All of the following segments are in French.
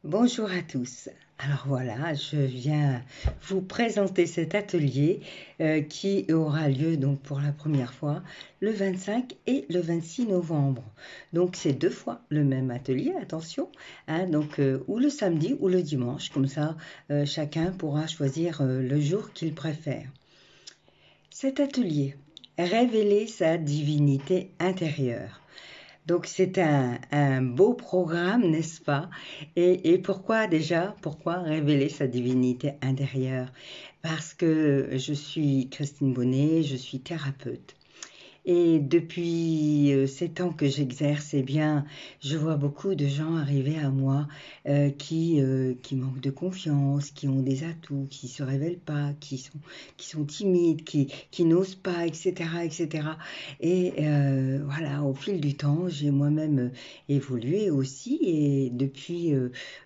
Bonjour à tous. Alors voilà, je viens vous présenter cet atelier qui aura lieu donc pour la première fois le 25 et le 26 novembre. Donc c'est 2 fois le même atelier, attention, hein, donc ou le samedi ou le dimanche, comme ça chacun pourra choisir le jour qu'il préfère. Cet atelier, révéler sa divinité intérieure. Donc c'est un beau programme, n'est-ce pas? Et pourquoi déjà? Pourquoi révéler sa divinité intérieure? Parce que je suis Christine Bonnet, je suis thérapeute. Et depuis 7 ans que j'exerce, eh bien, je vois beaucoup de gens arriver à moi qui manquent de confiance, qui ont des atouts, qui se révèlent pas, qui sont timides, qui n'osent pas, etc., etc. Et voilà, au fil du temps, j'ai moi-même évolué aussi. Et depuis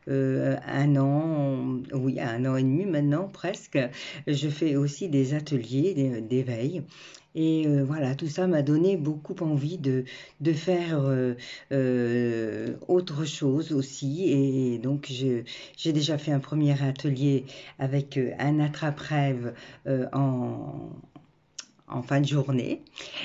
1 an, oui, 1 an et demi maintenant presque, je fais aussi des ateliers d'éveil. Et voilà, tout ça m'a donné beaucoup envie de faire autre chose aussi. Et donc, j'ai déjà fait un premier atelier avec un attrape-rêve en fin de journée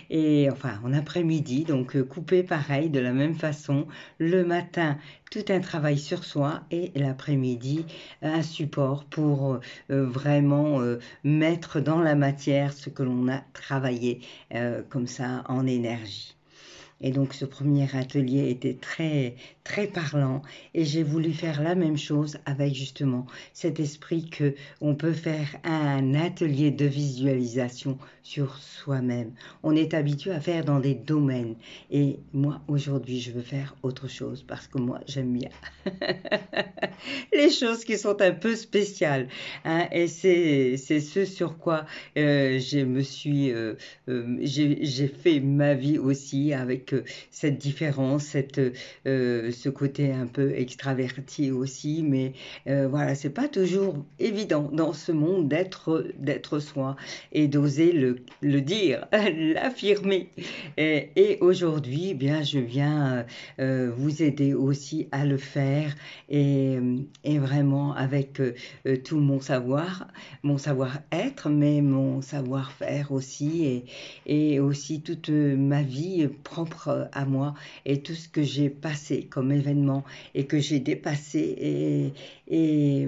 et enfin en après-midi, donc coupé pareil de la même façon. Le matin, tout un travail sur soi et l'après-midi, un support pour vraiment mettre dans la matière ce que l'on a travaillé comme ça en énergie. Et donc ce premier atelier était très très parlant et j'ai voulu faire la même chose avec justement cet esprit que on peut faire un atelier de visualisation sur soi-même. On est habitué à faire dans des domaines et moi aujourd'hui je veux faire autre chose parce que moi j'aime bien les choses qui sont un peu spéciales, hein, et c'est ce sur quoi j'ai fait ma vie aussi avec cette différence, ce côté un peu extraverti aussi, mais voilà, c'est pas toujours évident dans ce monde d'être soi et d'oser le dire, l'affirmer. Et aujourd'hui, eh bien, je viens vous aider aussi à le faire et vraiment avec tout mon savoir-être, mais mon savoir-faire aussi et aussi toute ma vie propre à moi et tout ce que j'ai passé comme événement et que j'ai dépassé et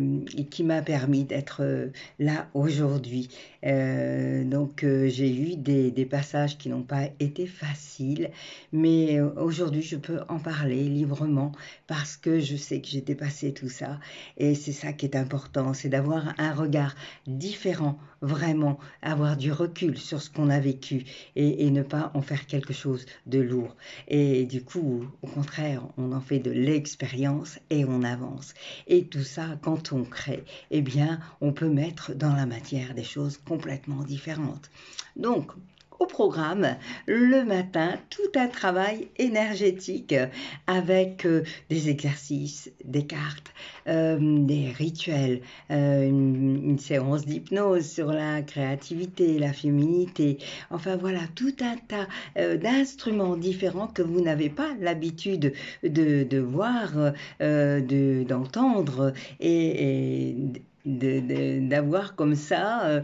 qui m'a permis d'être là aujourd'hui. Donc j'ai eu des passages qui n'ont pas été faciles, mais aujourd'hui je peux en parler librement parce que je sais que j'ai dépassé tout ça et c'est ça qui est important, c'est d'avoir un regard différent, vraiment avoir du recul sur ce qu'on a vécu et ne pas en faire quelque chose de lourd. Et du coup, au contraire, on en fait de l'expérience et on avance. Et tout ça, quand on crée, eh bien, on peut mettre dans la matière des choses complètement différentes. Donc, au programme, le matin, tout un travail énergétique avec des exercices, des cartes, des rituels, une séance d'hypnose sur la créativité, la féminité. Enfin voilà, tout un tas d'instruments différents que vous n'avez pas l'habitude de voir, d'entendre et d'avoir comme ça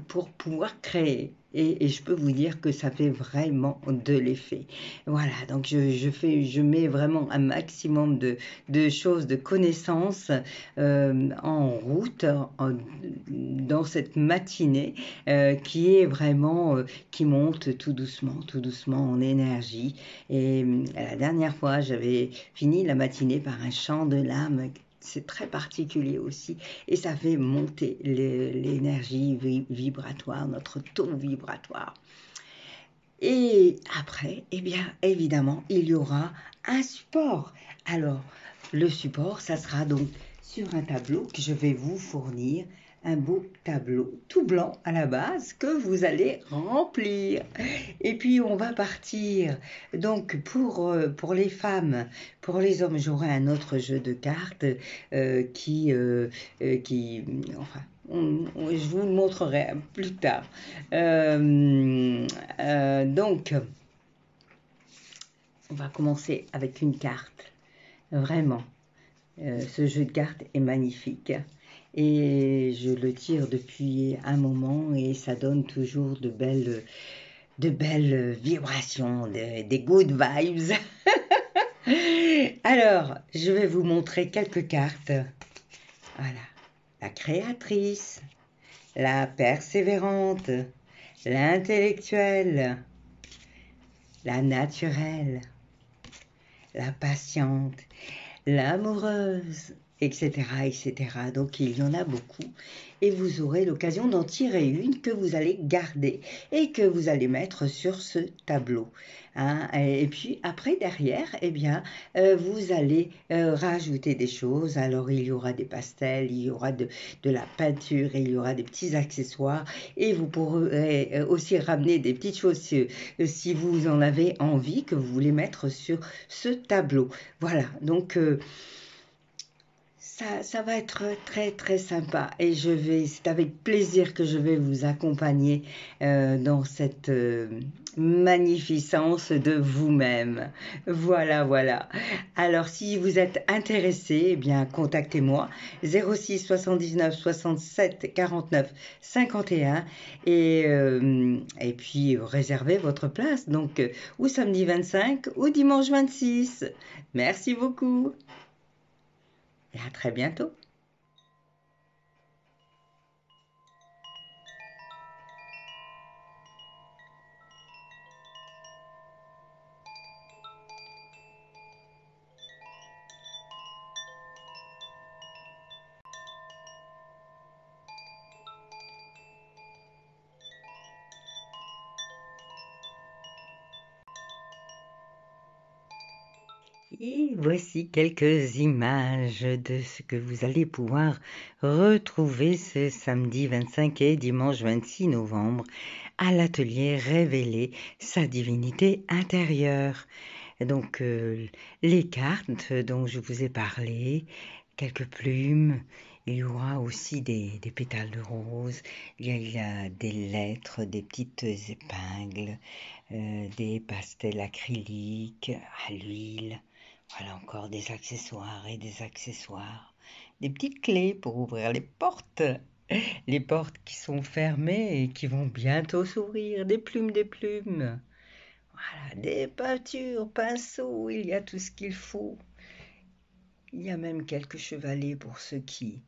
pour pouvoir créer. Et je peux vous dire que ça fait vraiment de l'effet. Voilà, donc je mets vraiment un maximum de choses, de connaissances en route dans cette matinée qui est vraiment, qui monte tout doucement en énergie. Et la dernière fois, j'avais fini la matinée par un chant de l'âme. C'est très particulier aussi et ça fait monter l'énergie vibratoire, notre taux vibratoire. Et après, eh bien, évidemment, il y aura un support. Alors, le support, ça sera donc sur un tableau que je vais vous fournir, un beau tableau tout blanc à la base que vous allez remplir. Et puis, on va partir. Donc, pour les femmes, pour les hommes, j'aurai un autre jeu de cartes enfin, je vous le montrerai plus tard. Donc, on va commencer avec une carte, vraiment. Ce jeu de cartes est magnifique et je le tire depuis un moment et ça donne toujours de belles vibrations, des good vibes. Alors, je vais vous montrer quelques cartes. Voilà, la créatrice, la persévérante, l'intellectuelle, la naturelle, la patiente, l'amoureuse, etc., etc. Donc il y en a beaucoup et vous aurez l'occasion d'en tirer une que vous allez garder et que vous allez mettre sur ce tableau. Hein. Et puis après derrière, eh bien, vous allez rajouter des choses. Alors il y aura des pastels, il y aura de la peinture, il y aura des petits accessoires et vous pourrez aussi ramener des petites choses si vous en avez envie que vous voulez mettre sur ce tableau. Voilà, donc ça va être très très sympa et c'est avec plaisir que je vais vous accompagner dans cette magnificence de vous-même. Voilà, voilà. Alors si vous êtes intéressé, eh bien contactez-moi 06 79 67 49 51 et puis réservez votre place donc ou samedi 25 ou dimanche 26. Merci beaucoup. Et à très bientôt. Et voici quelques images de ce que vous allez pouvoir retrouver ce samedi 25 et dimanche 26 novembre à l'atelier Révéler sa divinité intérieure. Donc les cartes dont je vous ai parlé, quelques plumes, il y aura aussi des pétales de rose, il y a des lettres, des petites épingles, des pastels acryliques à l'huile. Voilà encore des accessoires et des accessoires. Des petites clés pour ouvrir les portes. Les portes qui sont fermées et qui vont bientôt s'ouvrir. Des plumes, des plumes. Voilà, des peintures, pinceaux, il y a tout ce qu'il faut. Il y a même quelques chevalets pour ceux qui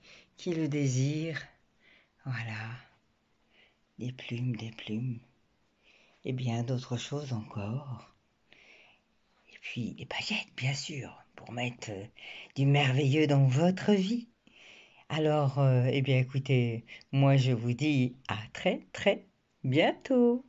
le désirent. Voilà, des plumes. Et bien d'autres choses encore. Et puis des paillettes, bien sûr, pour mettre du merveilleux dans votre vie. Alors, eh bien écoutez, moi je vous dis à très très bientôt.